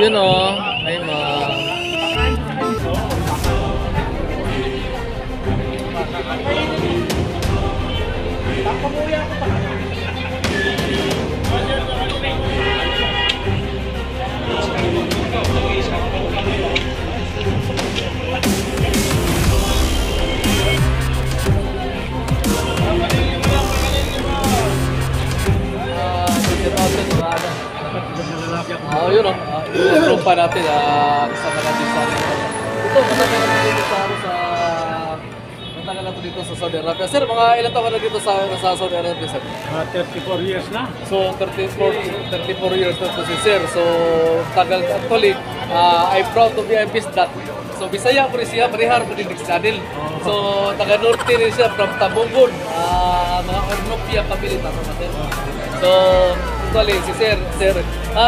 Yun o. Ay ma. Yun o. I-improve pa natin. Kasama natin sa ito, kasama natin dito sa matagal na dito sa Saudi Arabia. Sir, mga ilan taon ka na dito sa Saudi Arabia, sir? 34 years na. So, 34 years na to si sir. So, tagal actually, I'm proud to be a that. So, Bisaya po rin siya, parihar po din sa Adil. So, taga-norte rin siya from Tabugon. Mga Ornopia family, tama natin. So, actually, si sir,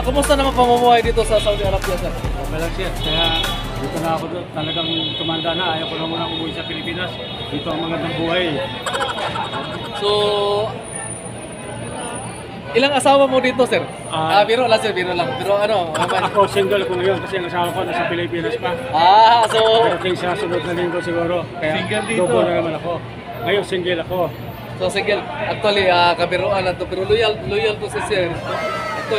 kumusta naman pamumuhay dito sa Saudi Arabia, sir? Okay lang siya. Kaya dito na ako doon. Talagang tumanda na. Ayaw ko na muna umuwi sa Pilipinas. Dito ang magandang buhay. So, ilang asawa mo dito, sir? Biro lang, sir. Biro lang. Pero ano? Ako single ko ngayon kasi ang asawa ko nasa Pilipinas pa. So... Darating sa sunod na linggo siguro. Kaya single dito. double na naman ako. Ngayon single ako. So, single. Actually, kabiruan na to. Pero loyal to si sir. Ito,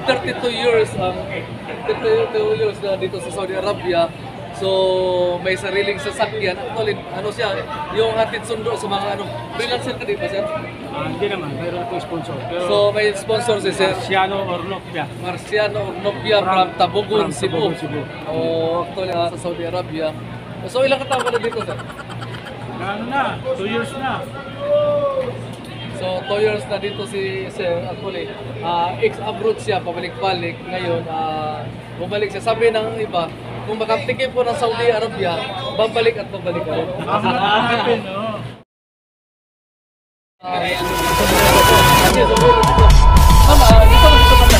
32 years, 32 years na dito sa Saudi Arabia. So, may sariling sasakyan. Actually, ano siya, yung hatid sundo sa mga ano. Freelancer ka dito, sir? Hindi naman, mayroon akong sponsor. Pero so, may sponsor si sir? Marciano Ornopia. Marciano Ornopia from Tabugon, Cebu. Actually, sa Saudi Arabia. So, ilang kataon ka na dito, sir? Ano na, 2 years na. So, 2 years na dito si sir. Actually, ex-abroad siya, pabalik-balik. Ngayon, bumalik siya. Sabi ng iba, kung makaptikin po ng Saudi Arabia, babalik at babalik ka rin. Mama, dito na dito kami.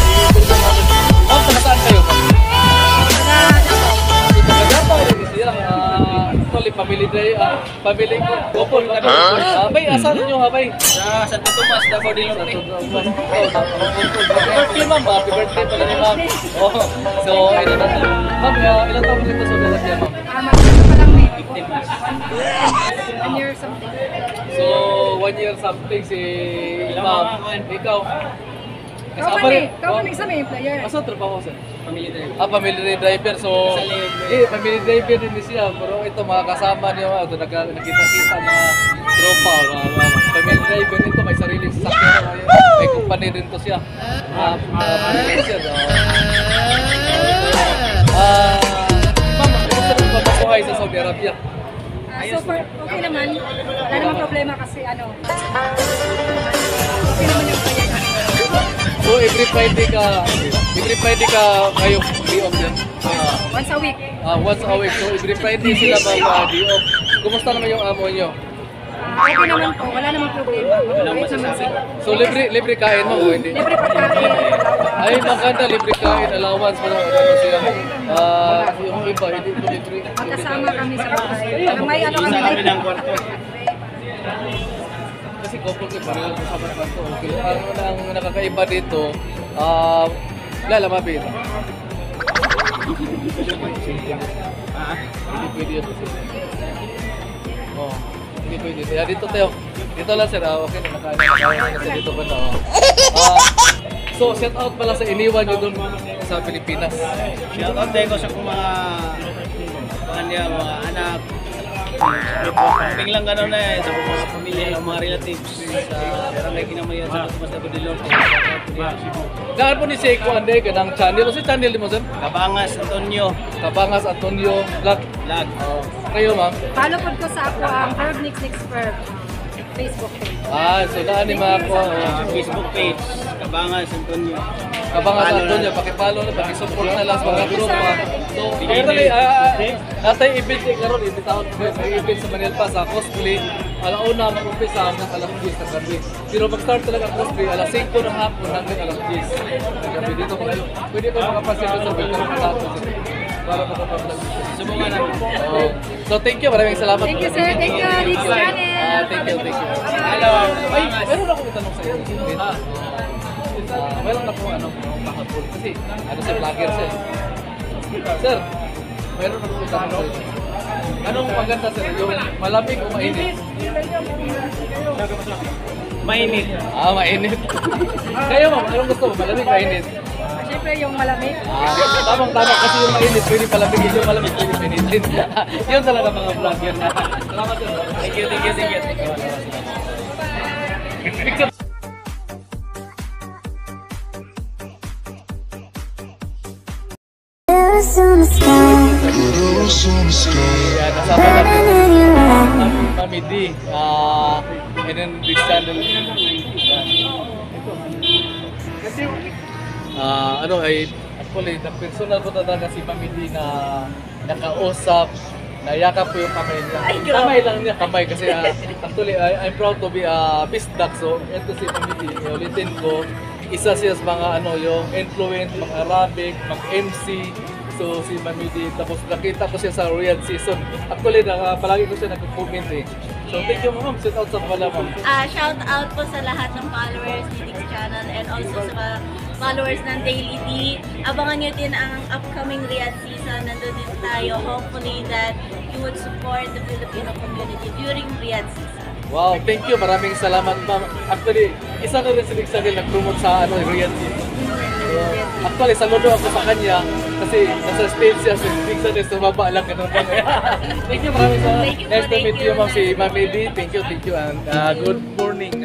Ma'am, saan kayo? Dito ka dito. Actually, family couple. Bay, asan nyo ha, bay? Sa Santo Tomas, Davao del Norte. Birthday, ma'am. Happy birthday pala ni ma'am. So, ayun na. Ma'am, ilan taon dito sa Dalagya, ma'am? One year something. So, 1 year something si ma'am. Ikaw? Ikaw man exam employer. Asa trabaho, sir? Family drive. Family driver. So, family driver din siya. Pero ito, mga kasama niyo, nakita-kita mga tropa. Family driver ito, may sariling sasakyan. May company din to siya. Ma'am, kumusta rin pamabuhay sa Saudi Arabia? So far, okay naman. Wala namang problema kasi okay naman yung kaya. So every Friday ka kayo day off yan? Once a week. Once a week. So every Friday sila day off. Kumusta naman yung amo nyo? Okay naman po, wala namang problema. Mabait naman sila. So libre kain mo o hindi? Libre pagkain. Ay maganda, libre kain, allowance mo ano siya. Yung iba, hindi ko libre. Magkasama kami sa bahay. May ano kami ng kwarto. Kasi couple ko pareho sa kwarto. Okay. Ang nakakaiba dito, lalamabi. Hindi pwede yun. Hindi pwede. Kaya dito tayo. Dito lang sir. Okay na. Nakain kasi dito ba na. So, shout out pala sa iniwan nyo doon sa Pilipinas. Shout out tayo sa mga mga anak. Biglang gano'n na sa mga pamilya, mga relatives sa barangay Kinamayan sa Tomas Davao del Norte. Dahil po ni Seiko Ande, ganang channel. Ano si channel mo sir? Kabangas Antonio. Kabangas Antonio Vlog. Kayo ma'am? follow po ko sa ako ang Verb Nix Verb Facebook page. So naanima ako. Facebook page, Kabangas Antonio. Kabangas Antonio, pakipalo na, pakisupport na lang sa mga grupo. So, actually, atay event karon ibitaon ko sa event sa Manila sa cosplay. Alauna mag-umpisa hanggang alas 10 ng gabi. Pero mag-start talaga ang cosplay alas 5 ng hapon hanggang alas 10 ng gabi. Dito ko kayo. Pwede ko makapasin sa welcome sa ato. Para makapag-vlog. Subukan natin. So, thank you. Maraming salamat. Thank you sir, thank you. This channel. Thank you. Hello. Ay, meron ako itanong sa iyo. ano kahapon kasi ano sa vlogger siya. Sir, meron na po sa anong maganda sir? Yung malamig o mainit? Mainit. Mainit. Kayo ma'am, anong gusto mo? Malamig, mainit? Siyempre yung malamig. Tamang-tama kasi yung mainit, pwede palamigin, yung malamig, pwede painitin. Yun talaga mga vlogger. Salamat sir. Thank you. Picture. Yan, nasama natin Mami D. And then this channel. Ano ay actually the personal ko talaga si Mami D na nakausap, nayakap ko yung kamay niya. Kamay lang niya, kamay kasi actually I'm proud to be a peace dog. So ito si Mami D, ulitin ko, isa siya sa mga ano yung influence, mag-Arabic, mag-MC. So si Mami D, tapos nakita ko siya sa Riyadh season. Actually palagi ko siya nag-comment eh. So thank you ma'am, shout out sa pala ma'am. Shout out po sa lahat ng followers ni Dix Channel and also sa mga followers ng Daily D. Abangan nyo din ang upcoming Riyadh season. Nandun din tayo. Hopefully that you would support the Filipino community during Riyadh season. Wow, thank you. Maraming salamat ma'am. Actually, isa na rin si Dix Channel nag-promote sa Riyadh season. So, actually, saludo ako sa kanya kasi nasa stage siya si Dix Channel, sumaba lang ganun lang. Thank you, maraming salamat. Thank you po, Nice to meet thank you you. ma'am, si Mami D. Thank you and good morning.